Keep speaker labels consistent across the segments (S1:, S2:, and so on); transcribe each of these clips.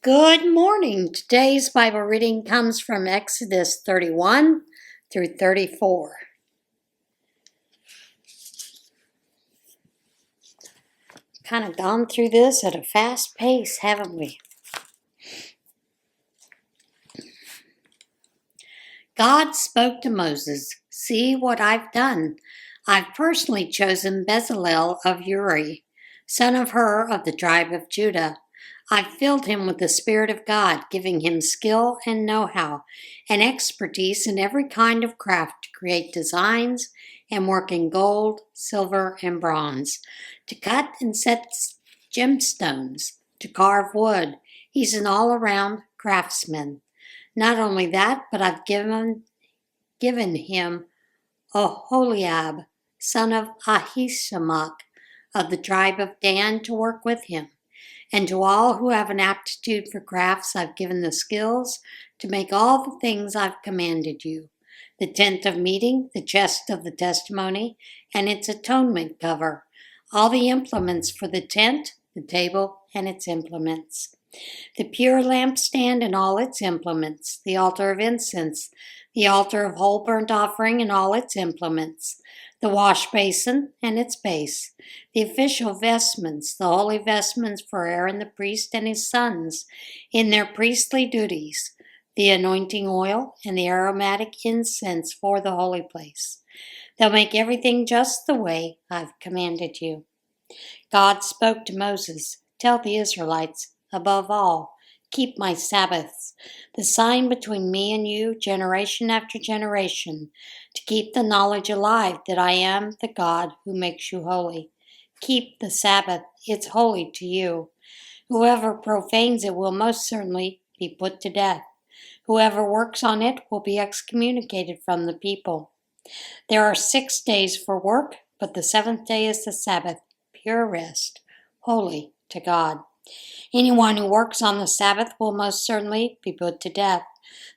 S1: Good morning. Today's Bible reading comes from Exodus 31 through 34. Kind of gone through this at a fast pace, haven't we? God spoke to Moses, "See what I've done. I've personally chosen Bezalel of Uri, son of Hur of the tribe of Judah. I've filled him with the Spirit of God, giving him skill and know-how and expertise in every kind of craft to create designs and work in gold, silver, and bronze, to cut and set gemstones, to carve wood. He's an all-around craftsman. Not only that, but I've given him Oholiab, son of Ahisamach, of the tribe of Dan, to work with him. And to all who have an aptitude for crafts, I've given the skills to make all the things I've commanded you: the tent of meeting, the chest of the testimony, and its atonement cover, all the implements for the tent, the table, and its implements, the pure lampstand and all its implements, the altar of incense, the altar of whole burnt offering and all its implements, the wash basin and its base, the official vestments, the holy vestments for Aaron the priest and his sons in their priestly duties, the anointing oil and the aromatic incense for the holy place. They'll make everything just the way I've commanded you." God spoke to Moses, "Tell the Israelites, above all, keep my Sabbaths, the sign between me and you generation after generation, to keep the knowledge alive that I am the God who makes you holy. Keep the Sabbath, it's holy to you. Whoever profanes it will most certainly be put to death. Whoever works on it will be excommunicated from the people. There are 6 days for work, but the seventh day is the Sabbath, pure rest, holy to God. Anyone who works on the Sabbath will most certainly be put to death.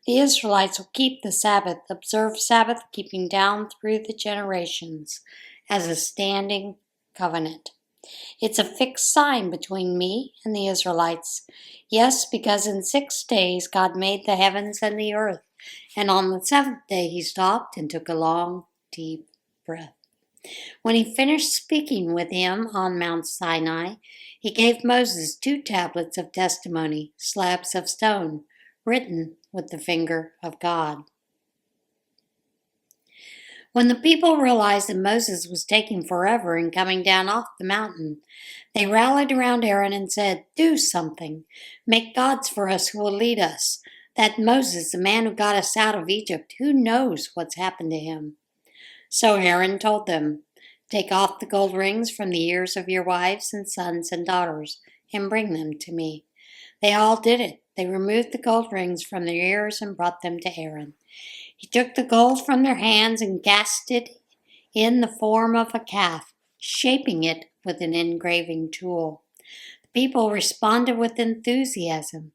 S1: The Israelites will keep the Sabbath, observe Sabbath keeping down through the generations as a standing covenant. It's a fixed sign between me and the Israelites. Yes, because in 6 days God made the heavens and the earth, and on the seventh day he stopped and took a long, deep breath. When he finished speaking with him on Mount Sinai, he gave Moses 2 tablets of testimony, slabs of stone, written with the finger of God. When the people realized that Moses was taking forever in coming down off the mountain, they rallied around Aaron and said, "Do something. Make gods for us who will lead us. That Moses, the man who got us out of Egypt, who knows what's happened to him?" So Aaron told them, "Take off the gold rings from the ears of your wives and sons and daughters and bring them to me." They all did it. They removed the gold rings from their ears and brought them to Aaron. He took the gold from their hands and cast it in the form of a calf, shaping it with an engraving tool. The people responded with enthusiasm.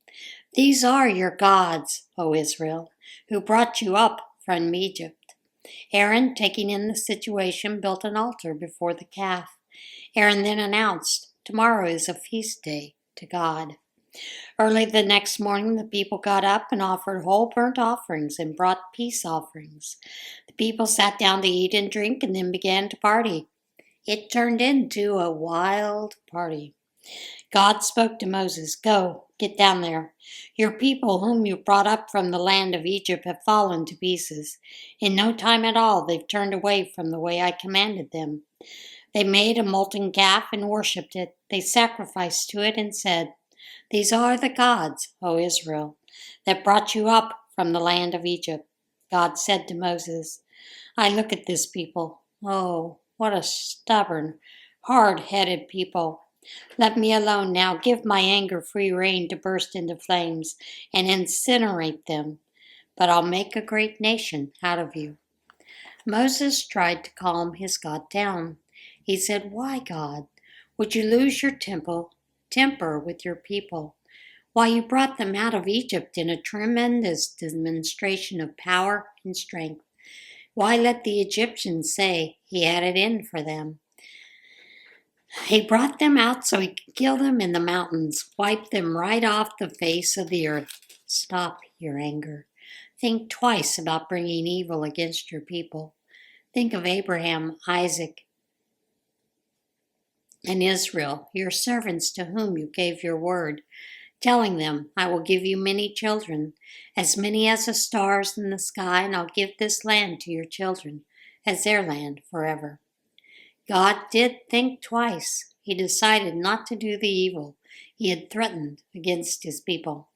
S1: "These are your gods, O Israel, who brought you up from Egypt." Aaron, taking in the situation, built an altar before the calf. Aaron then announced, "Tomorrow is a feast day to God." Early the next morning, the people got up and offered whole burnt offerings and brought peace offerings. The people sat down to eat and drink and then began to party. It turned into a wild party. God spoke to Moses, "Go, get down there. Your people whom you brought up from the land of Egypt have fallen to pieces. In no time at all they've turned away from the way I commanded them. They made a molten calf and worshipped it. They sacrificed to it and said, 'These are the gods, O Israel, that brought you up from the land of Egypt.'" God said to Moses, "I look at this people. Oh, what a stubborn, hard-headed people. Let me alone now. Give my anger free rein to burst into flames and incinerate them. But I'll make a great nation out of you." Moses tried to calm his God down. He said, "Why, God, would you lose your temper with your people? Why, you brought them out of Egypt in a tremendous demonstration of power and strength. Why let the Egyptians say he had it in for them? He brought them out so he could kill them in the mountains, wipe them right off the face of the earth. Stop your anger. Think twice about bringing evil against your people. Think of Abraham, Isaac, and Israel, your servants to whom you gave your word, telling them, I will give you many children, as many as the stars in the sky, and I'll give this land to your children as their land forever. God did think twice. He decided not to do the evil he had threatened against his people.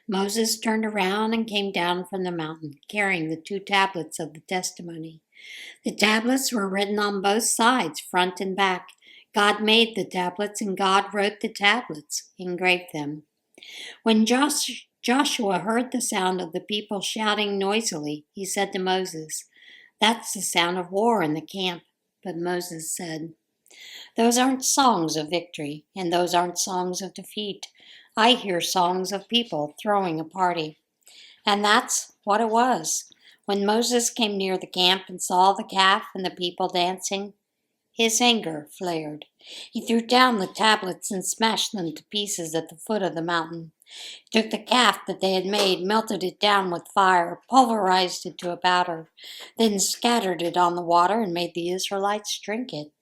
S1: Moses turned around and came down from the mountain, carrying the 2 tablets of the testimony. The tablets were written on both sides, front and back. God made the tablets, and God wrote the tablets, engraved them. When Joshua heard the sound of the people shouting noisily, he said to Moses, That's the sound of war in the camp. But Moses said, Those aren't songs of victory, and those aren't songs of defeat. I hear songs of people throwing a party. And that's what it was. When Moses came near the camp and saw the calf and the people dancing, his anger flared. He threw down the tablets and smashed them to pieces at the foot of the mountain. He took the calf that they had made, melted it down with fire, pulverized it to a powder, then scattered it on the water and made the Israelites drink it.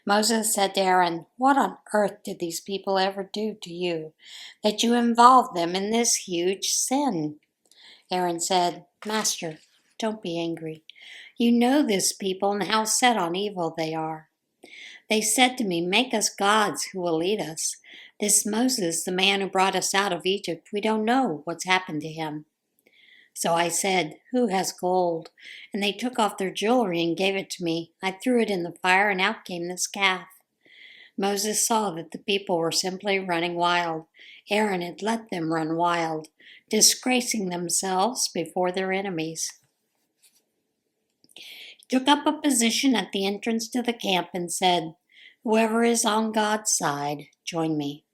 S1: Moses said to Aaron, What on earth did these people ever do to you, that you involved them in this huge sin? Aaron said, Master, don't be angry. You know this people and how set on evil they are. They said to me, Make us gods who will lead us. This Moses, the man who brought us out of Egypt, we don't know what's happened to him. So I said, Who has gold? And they took off their jewelry and gave it to me. I threw it in the fire, and out came this calf. Moses saw that the people were simply running wild. Aaron had let them run wild, disgracing themselves before their enemies. He took up a position at the entrance to the camp and said, Whoever is on God's side, join me.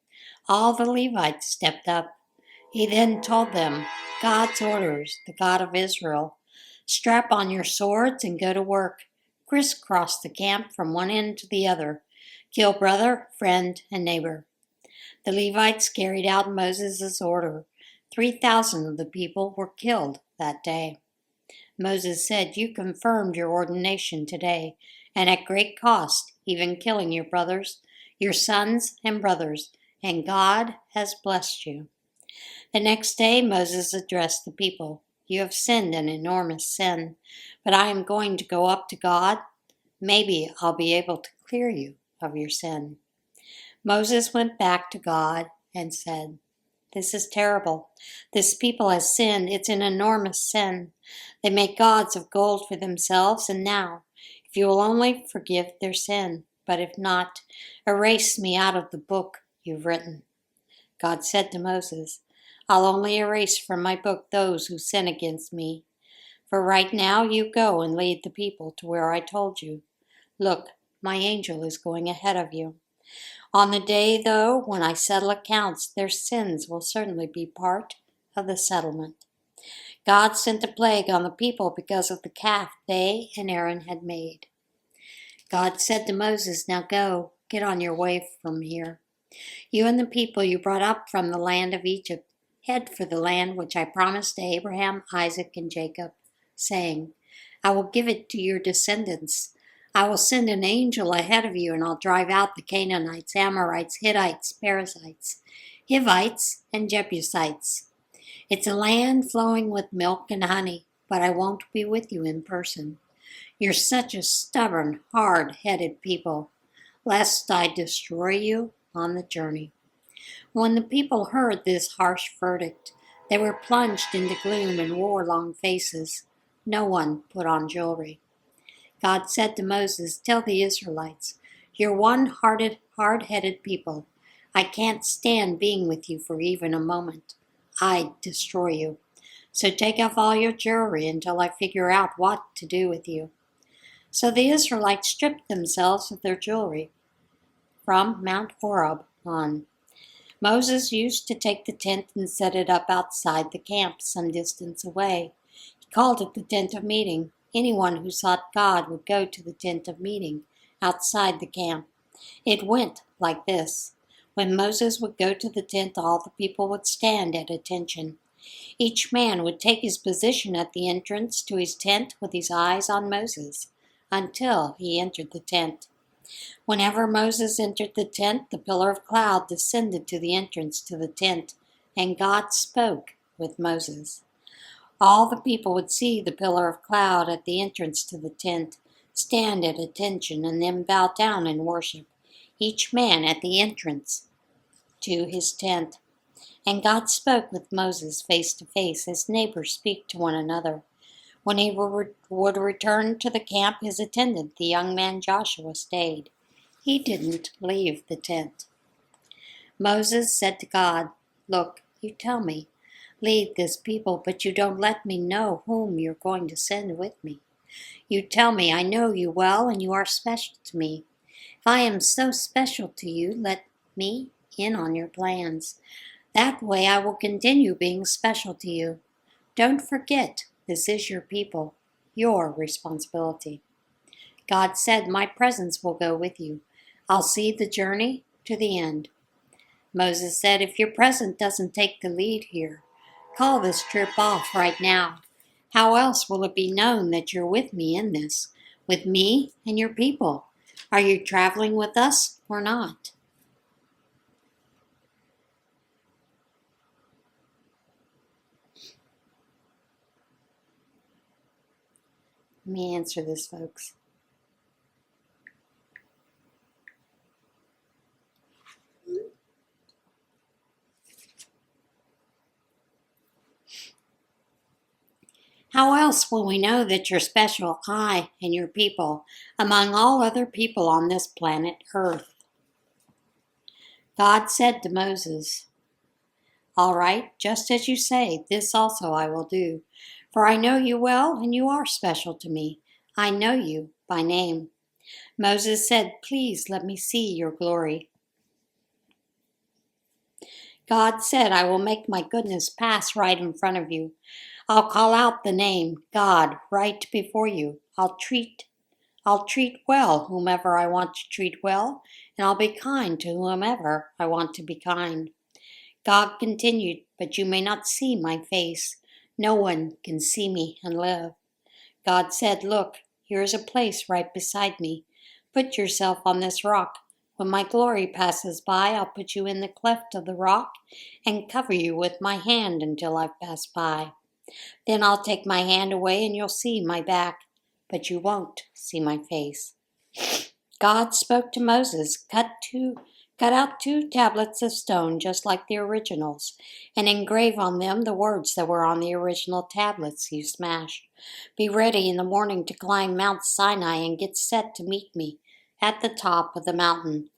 S1: All the Levites stepped up. He then told them, God's orders, the God of Israel. Strap on your swords and go to work. Crisscross the camp from one end to the other. Kill brother, friend, and neighbor. The Levites carried out Moses' order. 3,000 of the people were killed that day. Moses said, You confirmed your ordination today, and at great cost, even killing your brothers, your sons and brothers, and God has blessed you. The next day Moses addressed the people. You have sinned an enormous sin, but I am going to go up to God. Maybe I'll be able to clear you of your sin. Moses went back to God and said, This is terrible. This people has sinned. It's an enormous sin. They make gods of gold for themselves, and now, if you will only forgive their sin, but if not, erase me out of the book you've written. God said to Moses, I'll only erase from my book those who sin against me. For right now you go and lead the people to where I told you. Look, my angel is going ahead of you. On the day, though, when I settle accounts, their sins will certainly be part of the settlement. God sent a plague on the people because of the calf they and Aaron had made. God said to Moses, Now go, get on your way from here. You and the people you brought up from the land of Egypt, head for the land which I promised to Abraham, Isaac, and Jacob, saying, I will give it to your descendants. I will send an angel ahead of you, and I'll drive out the Canaanites, Amorites, Hittites, Perizzites, Hivites, and Jebusites. It's a land flowing with milk and honey, but I won't be with you in person. You're such a stubborn, hard-headed people, lest I destroy you on the journey. When the people heard this harsh verdict, they were plunged into gloom and wore long faces. No one put on jewelry. God said to Moses, Tell the Israelites, You're one-hearted, hard-headed people. I can't stand being with you for even a moment. I'd destroy you. So take off all your jewelry until I figure out what to do with you. So the Israelites stripped themselves of their jewelry from Mount Horeb on. Moses used to take the tent and set it up outside the camp some distance away. He called it the tent of meeting. Anyone who sought God would go to the tent of meeting outside the camp. It went like this. When Moses would go to the tent, all the people would stand at attention. Each man would take his position at the entrance to his tent with his eyes on Moses until he entered the tent. Whenever Moses entered the tent, the pillar of cloud descended to the entrance to the tent, and God spoke with Moses. All the people would see the pillar of cloud at the entrance to the tent, stand at attention, and then bow down and worship, each man at the entrance to his tent. And God spoke with Moses face to face, as neighbors speak to one another. When he would return to the camp, his attendant, the young man Joshua, stayed. He didn't leave the tent. Moses said to God, "Look, you tell me, lead this people, but you don't let me know whom you're going to send with me. You tell me I know you well and you are special to me. If I am so special to you, let me in on your plans. That way I will continue being special to you. Don't forget, this is your people, your responsibility." God said, "My presence will go with you. I'll see the journey to the end." Moses said, "If your presence doesn't take the lead here, call this trip off right now. How else will it be known that you're with me in this, with me and your people? Are you traveling with us or not?" Let me answer this, folks. How else will we know that you're special, I and your people, among all other people on this planet Earth? God said to Moses, "All right, just as you say, this also I will do. For I know you well, and you are special to me. I know you by name." Moses said, "Please let me see your glory." God said, "I will make my goodness pass right in front of you. I'll call out the name, God, right before you. I'll treat well whomever I want to treat well, and I'll be kind to whomever I want to be kind." God continued, "But you may not see my face. No one can see me and live." God said, "Look, here is a place right beside me. Put yourself on this rock. When my glory passes by, I'll put you in the cleft of the rock and cover you with my hand until I've passed by. Then I'll take my hand away and you'll see my back, but you won't see my face." God spoke to Moses, cut out 2 tablets of stone just like the originals, and engrave on them the words that were on the original tablets you smashed. "Be ready in the morning to climb Mount Sinai and get set to meet me at the top of the mountain.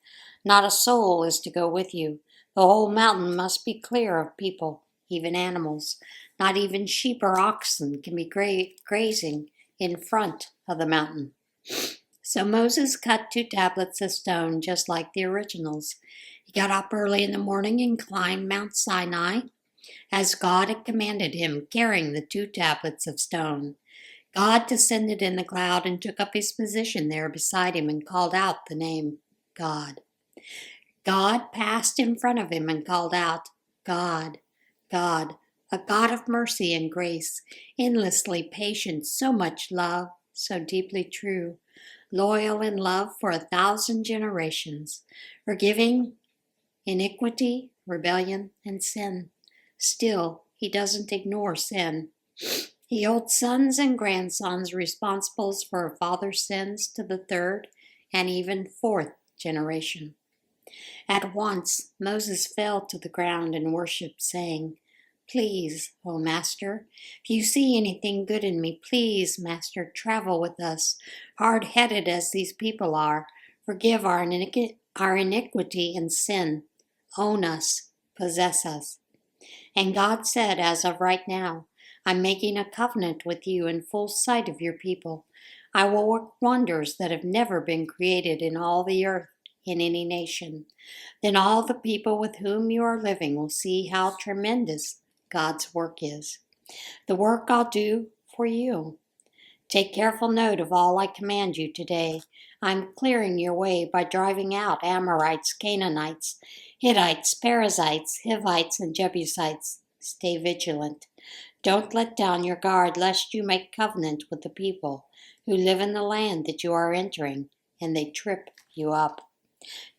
S1: Not a soul is to go with you. The whole mountain must be clear of people, even animals. Not even sheep or oxen can be grazing in front of the mountain." So Moses cut 2 tablets of stone just like the originals. He got up early in the morning and climbed Mount Sinai as God had commanded him, carrying the 2 tablets of stone. God descended in the cloud and took up his position there beside him and called out the name God. God passed in front of him and called out, "God, God, a God of mercy and grace, endlessly patient, so much love, so deeply true, loyal in love for 1,000 generations, forgiving iniquity, rebellion, and sin. Still, he doesn't ignore sin. He holds sons and grandsons responsible for a father's sins to the 3rd and even 4th generation. At once Moses fell to the ground and worshipped, saying, "Please, O Master, if you see anything good in me, please, Master, travel with us. Hard-headed as these people are, forgive our iniquity and sin. Own us, possess us." And God said, "As of right now, I'm making a covenant with you in full sight of your people. I will work wonders that have never been created in all the earth in any nation. Then all the people with whom you are living will see how tremendous God's work is. The work I'll do for you. Take careful note of all I command you today. I'm clearing your way by driving out Amorites, Canaanites, Hittites, Perizzites, Hivites, and Jebusites. Stay vigilant. Don't let down your guard, lest you make covenant with the people who live in the land that you are entering, and they trip you up.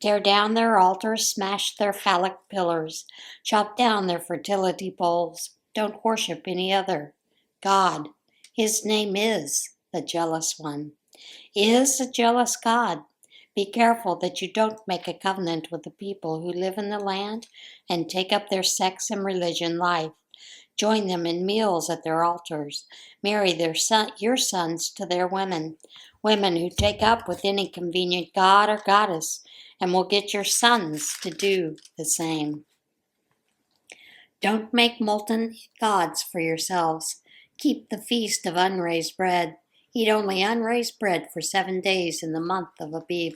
S1: Tear down their altars, smash their phallic pillars, chop down their fertility poles. Don't worship any other God. His name is the Jealous One, is a jealous God. Be careful that you don't make a covenant with the people who live in the land and take up their sex and religion life. Join them in meals at their altars. Marry your sons to their women, women who take up with any convenient god or goddess, and will get your sons to do the same. Don't make molten gods for yourselves. Keep the feast of unraised bread. Eat only unraised bread for 7 days in the month of Abib.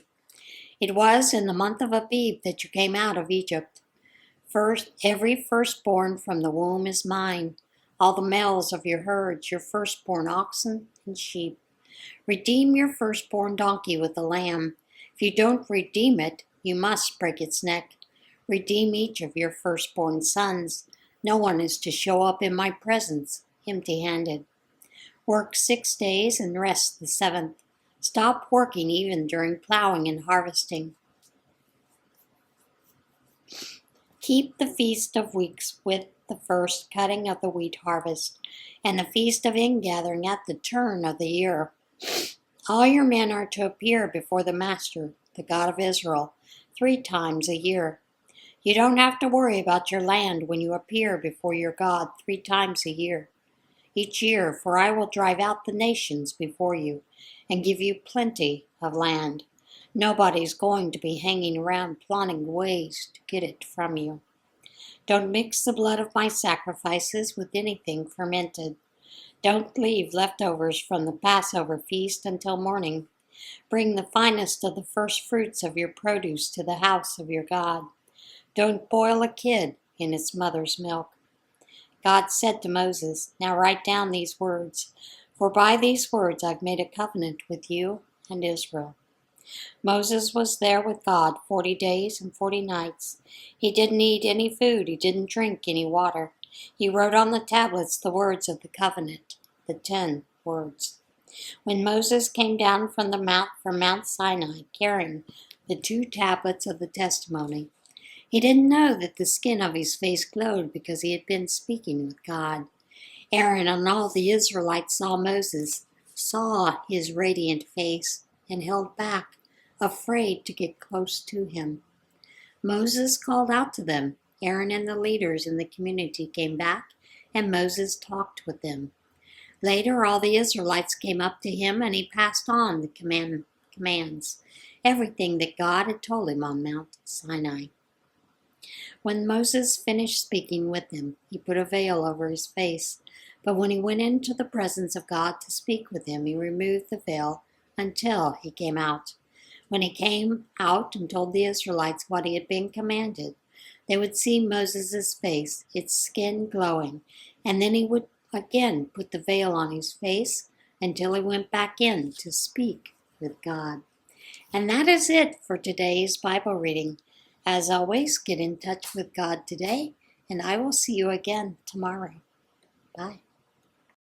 S1: It was in the month of Abib that you came out of Egypt. Every firstborn from the womb is mine, all the males of your herds, your firstborn oxen and sheep. Redeem your firstborn donkey with the lamb. If you don't redeem it, you must break its neck. Redeem each of your firstborn sons. No one is to show up in my presence empty-handed. Work 6 days and rest the 7th. Stop working even during plowing and harvesting. Keep the Feast of Weeks with the first cutting of the wheat harvest, and the Feast of Ingathering at the turn of the year. All your men are to appear before the Master, the God of Israel, 3 times a year. You don't have to worry about your land when you appear before your God 3 times a year. Each year, for I will drive out the nations before you and give you plenty of land. Nobody's going to be hanging around plotting ways to get it from you. Don't mix the blood of my sacrifices with anything fermented. Don't leave leftovers from the Passover feast until morning. Bring the finest of the first fruits of your produce to the house of your God. Don't boil a kid in its mother's milk. God said to Moses, "Now write down these words, for by these words I've made a covenant with you and Israel." Moses was there with God 40 days and 40 nights. He didn't eat any food. He didn't drink any water. He wrote on the tablets the words of the covenant, the 10 words. When Moses came down from Mount Sinai carrying the 2 tablets of the testimony, he didn't know that the skin of his face glowed because he had been speaking with God. Aaron and all the Israelites saw his radiant face, and held back, afraid to get close to him. Moses called out to them. Aaron and the leaders in the community came back, and Moses talked with them. Later, all the Israelites came up to him, and he passed on the commands, everything that God had told him on Mount Sinai. When Moses finished speaking with them, he put a veil over his face. But when he went into the presence of God to speak with him, he removed the veil until he came out. When he came out and told the Israelites what he had been commanded, they would see Moses' face, its skin glowing, and then he would again put the veil on his face until he went back in to speak with God. And that is it for today's Bible reading. As always, get in touch with God today, and I will see you again tomorrow. Bye.